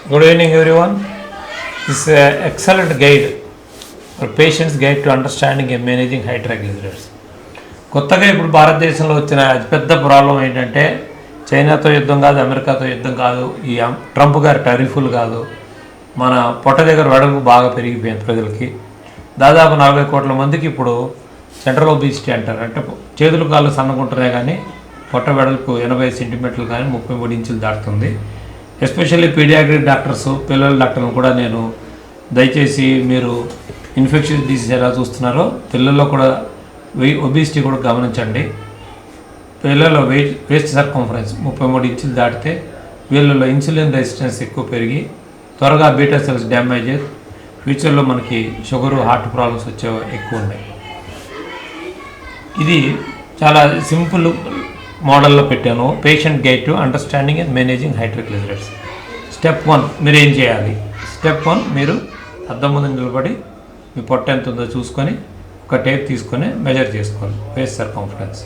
Good evening, everyone. This is an excellent guide for patient's guide to understanding and managing high triglycerides. కొత్తగా ఇప్పుడు భారతదేశంలో వచ్చిన అతిపెద్ద problem ఏంటంటే చైనాతో యుద్ధం కాదు, అమెరికాతో యుద్ధం కాదు, ఈ ట్రంప్ గారి టారిఫ్లు కాదు, మన పొట్ట దగ్గర వెడల్పు బాగా పెరిగిపోయింది ప్రజలకి. దాదాపు 40 కోట్ల మందికి ఇప్పుడు సెంట్రల్ ఒబిసిటీ అంటారు. అంటే చేతులు కాళ్ళు సన్నగుంటున్నాయి కానీ పొట్ట వెడల్పు 80 సెంటీమీటర్లు కానీ 33 ఇంచులు దాటుతుంది. ఎస్పెషల్లీ పీడియాట్రిక్ డాక్టర్స్, పిల్లల డాక్టర్లు కూడా నేను దయచేసి మీరు ఇన్ఫెక్షన్స్ డిసీజ్ ఎలా చూస్తున్నారో పిల్లల్లో కూడా ఒబిసిటీ కూడా గమనించండి. పిల్లల్లో వేస్ట్ సర్కంఫరెన్స్ 33 ఇంచులు దాటితే వీళ్ళలో ఇన్సులిన్ రెసిస్టెన్స్ ఎక్కువ పెరిగి త్వరగా బీటా సెల్స్ డ్యామేజ్ అయ్యి ఫ్యూచర్లో మనకి షుగరు, హార్ట్ ప్రాబ్లమ్స్ వచ్చే ఎక్కువ ఉన్నాయి. ఇది చాలా సింపుల్ మోడల్లో పెట్టాను. Patient guide to understanding and managing high triglycerides. Step 1 మీరు ఏం చేయాలి? స్టెప్ 1 మీరు అద్దం ముందు నిలబడి మీ పొట్ట ఎంత ఉందో చూసుకొని ఒక టేప్ తీసుకొని మెజర్ చేసుకోవాలి వేస్ట్ సర్కంఫరెన్స్.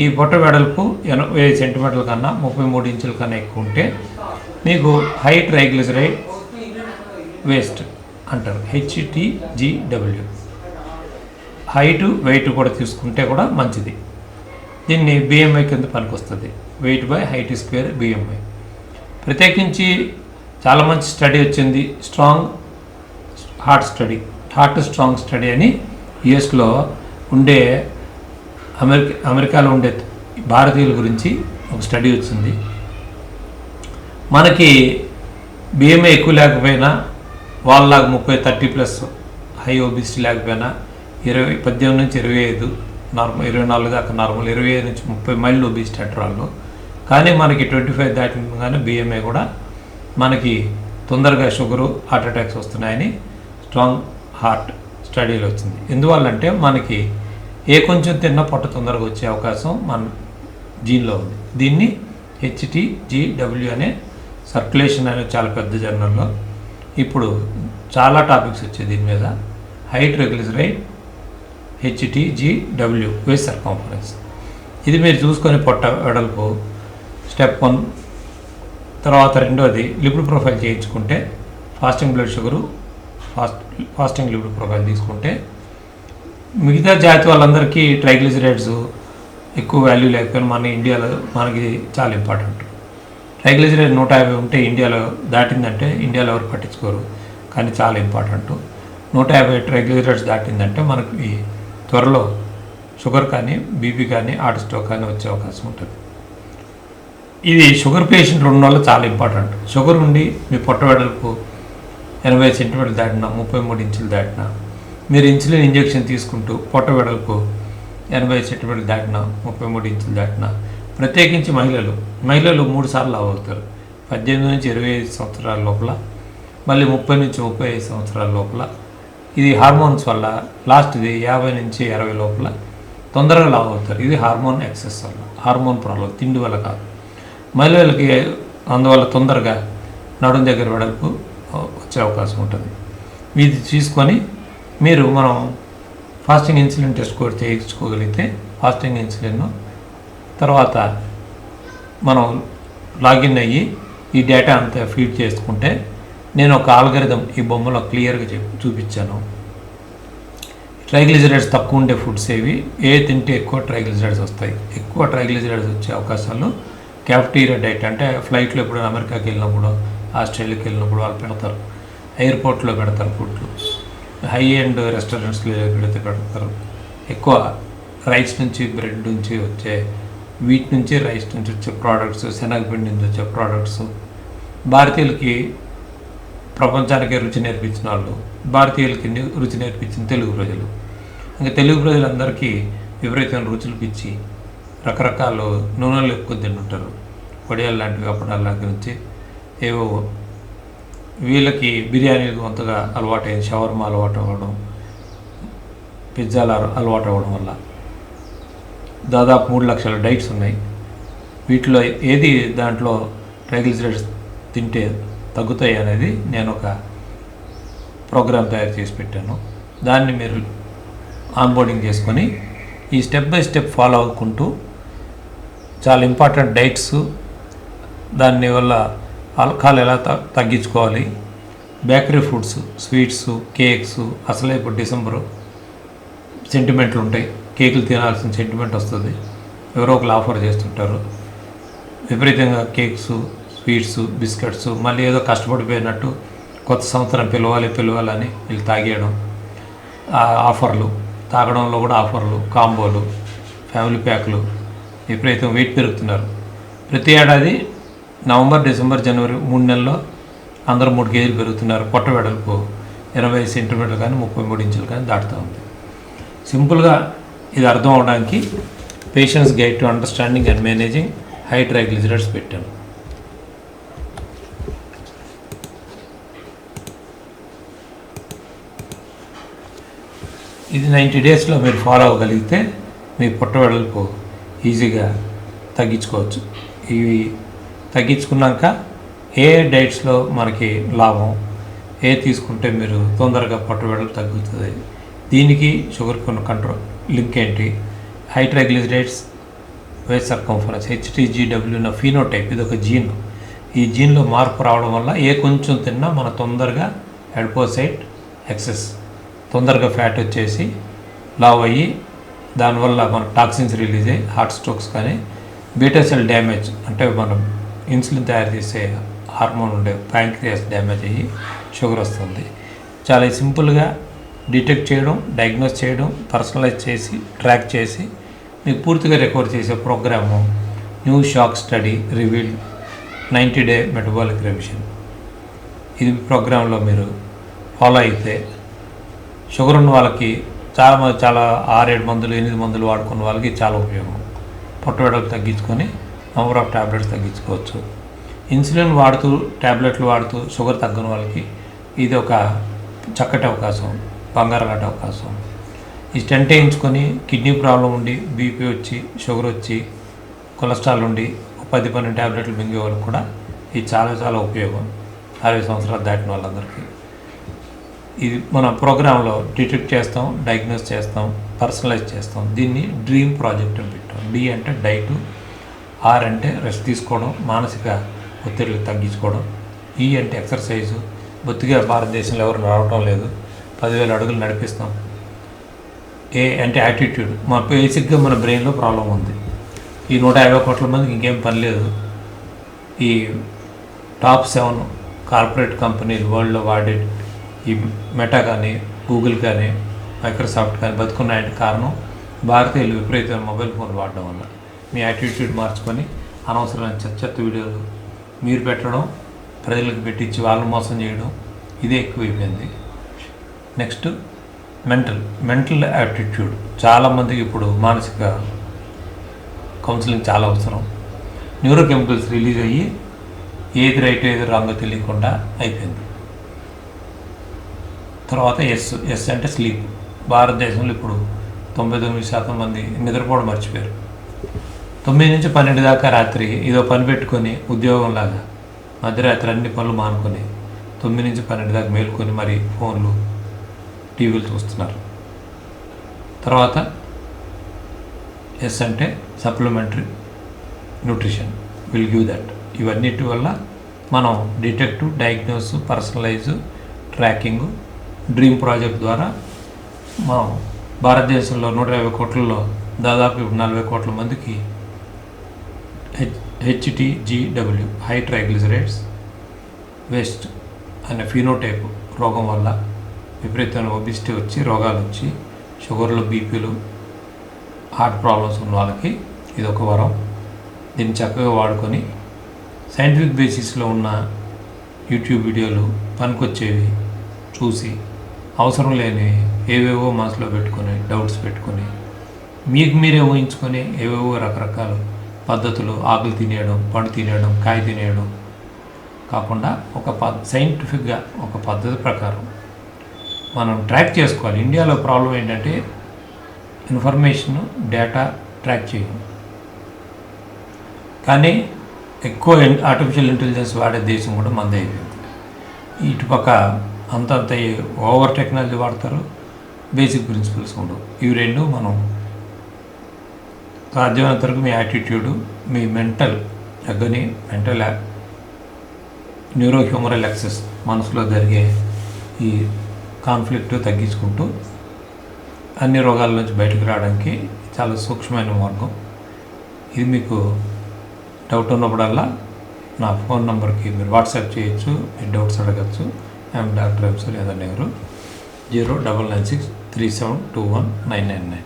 ఈ పొట్ట వెడల్పు 80 సెంటీమీటర్ల కన్నా 33 ఇంచుల కన్నా ఎక్కువ ఉంటే మీకు హై ట్రైగ్లిసరైడ్ వేస్ట్ అంటారు, HTGW. హైటు వెయిట్ కూడా తీసుకుంటే కూడా మంచిది. దీన్ని BMI కింద పనికొస్తుంది, weight by height square BMI. ప్రత్యేకించి చాలా మంచి స్టడీ వచ్చింది, strong heart study, heart strong study అని యుఎస్లో ఉండే అమెరికాలో ఉండే భారతీయుల గురించి ఒక స్టడీ వచ్చింది. మనకి BMI ఎక్కువ లేకపోయినా వాళ్ళలాగా 30+ హై ఒబిసిటీ లేకపోయినా 18 నుంచి 25 నార్మల్, 24 దాకా నార్మల్, 25 నుంచి 30 మైళ్ళు ఒబిసిటీ అంటారు. కానీ మనకి 25 దాటిగానే BMI కూడా మనకి తొందరగా షుగరు, హార్ట్ అటాక్స్ వస్తున్నాయని స్ట్రాంగ్ హార్ట్ స్టడీలో వచ్చింది. ఎందువల్లంటే మనకి ఏ కొంచెం తిన్నా పొట్ట తొందరగా వచ్చే అవకాశం మన జీన్లో ఉంది. దీన్ని HTGW అనే సర్క్యులేషన్ అనే చాలా పెద్ద జర్నల్లో ఇప్పుడు చాలా టాపిక్స్ వచ్చాయి దీని మీద. High triglyceride HTGW waist circumference. ఇది మీరు చూసుకొని పొట్ట వెడల్పు స్టెప్ 1. తర్వాత రెండోది లిపిడ్ ప్రొఫైల్ చేయించుకుంటే fasting blood sugar, fasting lipid profile తీసుకుంటే మిగతా జాతి వాళ్ళందరికీ ట్రైగ్లిసరైడ్స్ ఎక్కువ వాల్యూ లేకపోయినా మన ఇండియాలో మనకి చాలా ఇంపార్టెంట్. ట్రైగ్లిసరైడ్ 150 ఉంటే ఇండియాలో దాటిందంటే ఇండియాలో ఎవరు పట్టించుకోరు, కానీ చాలా ఇంపార్టెంట్. 150 ట్రైగ్లిసరైడ్స్ దాటిందంటే మనకి త్వరలో షుగర్ కానీ, బీపీ కానీ, హార్ట్ స్ట్రోక్ కానీ వచ్చే అవకాశం ఉంటుంది. ఇది షుగర్ పేషెంట్లు ఉన్న వాళ్ళు చాలా ఇంపార్టెంట్. షుగర్ ఉండి మీ పొట్ట వెడల్పు 80 సెంటీమీటర్లు దాటినా, 33 ఇంచులు దాటినా, మీరు ఇన్సులిన్ ఇంజెక్షన్ తీసుకుంటూ పొట్ట వెడల్పు 80 సెంటీమీటర్లు దాటినా, 33 ఇంచులు దాటినా, ప్రత్యేకించి మహిళలు 3 సార్లు అవుతారు. 18 నుంచి 25 సంవత్సరాల లోపల, మళ్ళీ 30 నుంచి 35 సంవత్సరాల లోపల. ఇది హార్మోన్స్ వల్ల. లాస్ట్ది 50 నుంచి 20 లోపల తొందరగా లావు అవుతారు. ఇది హార్మోన్ ఎక్సెస్ వల్ల, హార్మోన్ ప్రాబ్లం, తిండి వల్ల కాదు. మహిళలకి అందువల్ల తొందరగా నడుం దగ్గర వెడల్పు వచ్చే అవకాశం ఉంటుంది. ఇది తీసుకొని మనం ఫాస్టింగ్ ఇన్సులిన్ టెస్ట్ కూడా చేయించుకోగలిగితే ఫాస్టింగ్ ఇన్సులిన్ తర్వాత మనం లాగిన్ అయ్యి ఈ డేటా అంతా ఫీడ్ చేసుకుంటే నేను ఒక ఆల్గరిథం ఈ బొమ్మలో క్లియర్గా చూపించాను. ట్రైగ్లిసరైడ్స్ తక్కువ ఉండే ఫుడ్స్ ఏవి, తింటే ఎక్కువ ట్రైగ్లిసరైడ్స్ వస్తాయి. ఎక్కువ ట్రైగ్లిసరైడ్స్ వచ్చే అవకాశాలు క్యాఫ్టీరియా డైట్, అంటే ఫ్లైట్లో ఎప్పుడైనా అమెరికాకి వెళ్ళినప్పుడు, ఆస్ట్రేలియాకి వెళ్ళినప్పుడు వాళ్ళు పెడతారు, ఎయిర్పోర్ట్లో పెడతారు ఫుడ్లు, హై ఎండ్ రెస్టారెంట్స్లో పెడతారు. ఎక్కువ రైస్ నుంచి, బ్రెడ్ నుంచి వచ్చే, వీట్ నుంచి, రైస్ నుంచి వచ్చే ప్రోడక్ట్స్, శనగపిండి నుంచి వచ్చే ప్రోడక్ట్స్. భారతీయులకి ప్రపంచానికి రుచి నేర్పించిన వాళ్ళు, భారతీయులకి రుచి నేర్పించిన తెలుగు ప్రజలు. ఇంకా తెలుగు ప్రజలందరికీ విపరీతమైన రుచులు పిచ్చి రకరకాల నూనెలు ఎక్కువ తింటుంటారు. వడియాలు లాంటివి, అప్పడాలు లాంటి నుంచి ఏవో. వీళ్ళకి బిర్యానీలు కొంతగా అలవాటైంది, షవర్మా అలవాటు అవ్వడం, పిజ్జాలు అలవాటు అవ్వడం వల్ల దాదాపు 3 లక్షల డైట్స్ ఉన్నాయి. వీటిలో ఏది దాంట్లో ట్రైగ్లిసరైడ్స్ తింటే తగ్గుతాయి అనేది నేను ఒక ప్రోగ్రామ్ తయారు చేసి పెట్టాను. దాన్ని మీరు ఆన్బోర్డింగ్ చేసుకొని ఈ స్టెప్ బై స్టెప్ ఫాలో అవ్వుకుంటూ చాలా ఇంపార్టెంట్ డైట్స్, దానివల్ల ఆల్కహాల్ ఎలా తగ్గించుకోవాలి, బేకరీ ఫుడ్స్, స్వీట్స్, కేక్స్. అసలే ఇప్పుడు డిసెంబరు సెంటిమెంట్లు ఉంటాయి, కేకులు తినాల్సిన సెంటిమెంట్ వస్తుంది, ఎవరో ఒకరు ఆఫర్ చేస్తుంటారు. విపరీతంగా కేక్స్, స్వీట్స్, బిస్కెట్స్, మళ్ళీ ఏదో కష్టపడిపోయినట్టు కొత్త సంవత్సరం పిలవాలని వీళ్ళు తాగేయడం, ఆఫర్లు, తాగడంలో కూడా ఆఫర్లు, కాంబోలు, ఫ్యామిలీ ప్యాక్లు, విపరీతం వెయిట్ పెరుగుతున్నారు. ప్రతి ఏడాది నవంబర్, డిసెంబర్, జనవరి 3 నెలల్లో అందరూ 3 కేజీలు పెరుగుతున్నారు. పొట్ట వెడల్పు 20 సెంటీమీటర్లు కానీ 33 ఇంచులు కానీ దాటుతూ ఉంది. సింపుల్గా ఇది అర్థం అవడానికి patients guide to understanding and managing high triglycerides పెట్టాను. ఇది 90 డేస్లో మీరు ఫాలో అవ్వగలిగితే మీ పొట్ట వెడల్పు ఈజీగా తగ్గించుకోవచ్చు. ఇవి తగ్గించుకున్నాక ఏ డైట్స్లో మనకి లాభం, ఏ తీసుకుంటే మీరు తొందరగా పొట్ట వెడల్పు తగ్గుతుంది, దీనికి షుగర్ కంట్రోల్ లింక్ ఏంటి, high triglycerides, waist circumference, HTGW ఉన్న ఫీనోటైప్, ఇది ఒక జీన్. ఈ జీన్లో మార్పు రావడం వల్ల కొంచెం తిన్నా మన తొందరగా అడిపోసైట్ ఎక్సెస్, తొందరగా ఫ్యాట్ వచ్చేసి లావ్ అయ్యి దానివల్ల మనకు టాక్సిన్స్ రిలీజ్ అయ్యి హార్ట్ స్ట్రోక్స్ కానీ, బీటా సెల్ డ్యామేజ్ అంటే మనం ఇన్సులిన్ తయారు చేసే హార్మోన్ ఉండే ప్యాంక్రియాస్ డ్యామేజ్ అయ్యి షుగర్ వస్తుంది. చాలా సింపుల్గా డిటెక్ట్ చేయడం, డయాగ్నోస్ చేయడం, పర్సనలైజ్ చేసి ట్రాక్ చేసి మీకు పూర్తిగా రికవర్ చేసే program new shock study reveal 90 day metabolic revision. ఇది ప్రోగ్రాంలో మీరు ఫాలో అయితే షుగర్ ఉన్న వాళ్ళకి చాలా 6-7 మందులు 8 మందులు వాడుకున్న వాళ్ళకి చాలా ఉపయోగం. పొట్ట వెడల్పు తగ్గించుకొని నెంబర్ ఆఫ్ ట్యాబ్లెట్స్ తగ్గించుకోవచ్చు. ఇన్సులిన్ వాడుతూ ట్యాబ్లెట్లు వాడుతూ షుగర్ తగ్గని వాళ్ళకి ఇది ఒక చక్కటి అవకాశం, బంగారం లాంటి అవకాశం. ఈ స్టెంట్ వేయించుకొని కిడ్నీ ప్రాబ్లం ఉండి, బీపీ వచ్చి, షుగర్ వచ్చి, కొలెస్ట్రాల్ ఉండి 10-12 ట్యాబ్లెట్లు మింగే వాళ్ళకి కూడా ఇది చాలా ఉపయోగం. 60 సంవత్సరాలు దాటిన వాళ్ళందరికీ ఇది మన ప్రోగ్రాంలో డిటెక్ట్ చేస్తాం, డయాగ్నోస్ చేస్తాం, పర్సనలైజ్ చేస్తాం. దీన్ని డ్రీమ్ ప్రాజెక్ట్ అని పెట్టాం. D అంటే డైటు, R అంటే రెస్ట్ తీసుకోవడం, మానసిక ఒత్తిడిని తగ్గించుకోవడం, E అంటే ఎక్సర్సైజు. బొత్తిగా భారతదేశంలో ఎవరు రావటం లేదు, 10,000 అడుగులు నడిపిస్తాం. A అంటే యాటిట్యూడ్, బేసిక్గా మన బ్రెయిన్లో ప్రాబ్లం ఉంది. ఈ 150 కోట్ల మందికి ఇంకేం పని లేదు. ఈ టాప్ 7 కార్పొరేట్ కంపెనీలు వరల్డ్లో వాడే ఈ మెటా కానీ, గూగుల్ కానీ, మైక్రోసాఫ్ట్ కానీ బతుకున్నాయంటే కారణం భారతీయులు విపరీతమైన మొబైల్ ఫోన్ వాడడం వల్ల. మీ యాటిట్యూడ్ మార్చుకొని అనవసరమైన చెత్త వీడియోలు మీరు పెట్టడం, ప్రజలకు పెట్టించి వాళ్ళు మోసం చేయడం, ఇదే ఎక్కువైపోయింది. Next mental attitude. చాలామందికి ఇప్పుడు మానసిక కౌన్సిలింగ్ చాలా అవసరం. న్యూరో కెమికల్స్ రిలీజ్ అయ్యి ఏది రైట్ ఏది రాంగో తెలియకుండా అయిపోయింది. తర్వాత ఎస్ అంటే స్లీప్. భారతదేశంలో ఇప్పుడు 99% మంది నిద్రపోవడం మర్చిపోయారు. 9 నుంచి 12 దాకా రాత్రి ఏదో పని పెట్టుకొని ఉద్యోగంలాగా మధ్యరాత్రి అన్ని పనులు మానుకొని 9 నుంచి 12 దాకా మేలుకొని మరి ఫోన్లు, టీవీలు చూస్తున్నారు. తర్వాత ఎస్ అంటే supplementary nutrition will give that. ఇవన్నిటి వల్ల మనం detective, diagnose, personalize, tracking, dream project ద్వారా మనం భారతదేశంలో 150 కోట్లలో దాదాపు 40 కోట్ల మందికి HTGW హై ట్రైగ్లిజరైడ్స్ వేస్ట్ అనే ఫీనోటైప్ రోగం వల్ల విపరీతమైన ఒబిసిటీ వచ్చి, రోగాలు వచ్చి, షుగర్లు, బీపీలు, హార్ట్ ప్రాబ్లమ్స్ ఉన్న వాళ్ళకి ఇది ఒక వరం. దీన్ని చక్కగా వాడుకొని సైంటిఫిక్ బేసిస్లో ఉన్న యూట్యూబ్ వీడియోలు పనికొచ్చేవి చూసి, అవసరం లేని ఏవేవో మనసులో పెట్టుకొని, డౌట్స్ పెట్టుకొని, మీకు మీరే ఊహించుకొని ఏవేవో రకరకాల పద్ధతులు, ఆకులు తినేయడం, పండు తినేయడం, కాయ తినేయడం కాకుండా ఒక సైంటిఫిక్గా ఒక పద్ధతి ప్రకారం మనం ట్రాక్ చేసుకోవాలి. ఇండియాలో ప్రాబ్లం ఏంటంటే ఇన్ఫర్మేషన్, డేటా ట్రాక్ చేయం. కానీ ఎక్కువ ఆర్టిఫిషియల్ ఇంటెలిజెన్స్ వాడే దేశం కూడా మందే అయిపోయింది. ఇటుపక్క అంతంత ఓవర్ టెక్నాలజీ వాడతారు, బేసిక్ ప్రిన్సిపల్స్ ఉండవు. ఇవి రెండు మనం సాధ్యమైనంత వరకు మీ యాటిట్యూడు, మీ మెంటల్ న్యూరోహ్యూమరల్ యాక్సెస్ మనసులో జరిగే ఈ కాన్ఫ్లిక్ట్ తగ్గించుకుంటూ అన్ని రోగాల నుంచి బయటకు రావడానికి చాలా సూక్ష్మమైన మార్గం. ఇది మీకు డౌట్ ఉన్నప్పుడల్లా నా ఫోన్ నెంబర్కి మీరు వాట్సాప్ చేయొచ్చు, మీ డౌట్స్ అడగచ్చు. I'm doctor ఎంసూర్య Nehru 099637219999.